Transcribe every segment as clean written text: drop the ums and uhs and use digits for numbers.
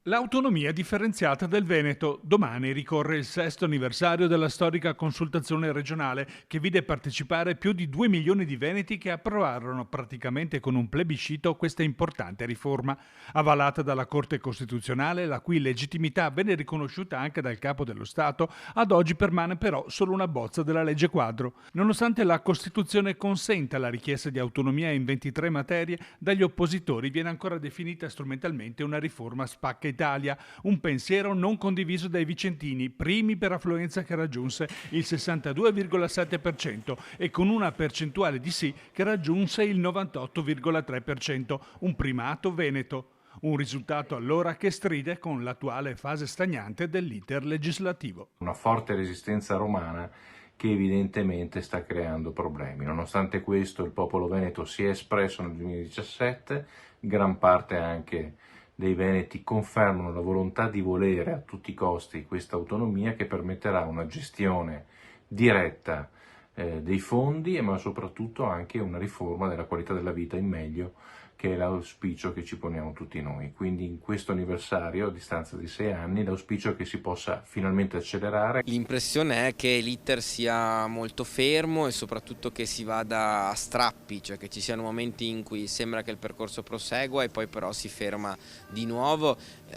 L'autonomia differenziata del Veneto. Domani ricorre il sesto anniversario della storica consultazione regionale che vide partecipare più di 2 milioni di veneti che approvarono praticamente con un plebiscito questa importante riforma. Avvalata dalla Corte Costituzionale, la cui legittimità venne riconosciuta anche dal Capo dello Stato, ad oggi permane però solo una bozza della legge quadro. Nonostante la Costituzione consenta la richiesta di autonomia in 23 materie, dagli oppositori viene ancora definita strumentalmente una riforma spacca Italia, un pensiero non condiviso dai vicentini, primi per affluenza che raggiunse il 62,7% e con una percentuale di sì che raggiunse il 98,3%, un primato veneto. Un risultato allora che stride con l'attuale fase stagnante dell'iter legislativo. Una forte resistenza romana che evidentemente sta creando problemi. Nonostante questo il popolo veneto si è espresso nel 2017, gran parte anche dei veneti confermano la volontà di volere a tutti i costi questa autonomia che permetterà una gestione diretta dei fondi, ma soprattutto anche una riforma della qualità della vita in meglio, che è l'auspicio che ci poniamo tutti noi. Quindi in questo anniversario, a distanza di 6 anni, l'auspicio è che si possa finalmente accelerare. L'impressione è che l'iter sia molto fermo e soprattutto che si vada a strappi, cioè che ci siano momenti in cui sembra che il percorso prosegua e poi però si ferma di nuovo.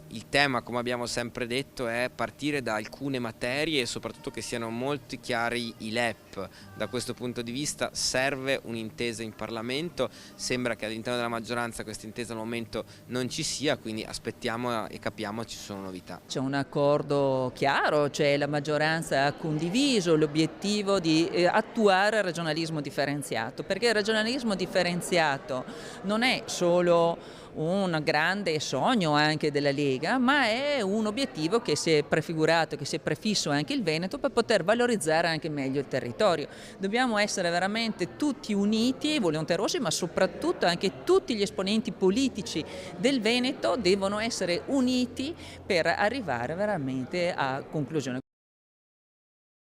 Il tema, come abbiamo sempre detto, è partire da alcune materie e soprattutto che siano molto chiari i LEP. Da questo punto di vista serve un'intesa in Parlamento, sembra che all'interno della maggioranza questa intesa al momento non ci sia, quindi aspettiamo e capiamo ci sono novità. C'è un accordo chiaro, cioè la maggioranza ha condiviso l'obiettivo di attuare il regionalismo differenziato, perché il regionalismo differenziato non è solo un grande sogno anche della Lega, ma è un obiettivo che si è prefigurato, che si è prefisso anche il Veneto per poter valorizzare anche meglio il territorio. Dobbiamo essere veramente tutti uniti, volenterosi, ma soprattutto anche tutti gli esponenti politici del Veneto devono essere uniti per arrivare veramente a conclusione.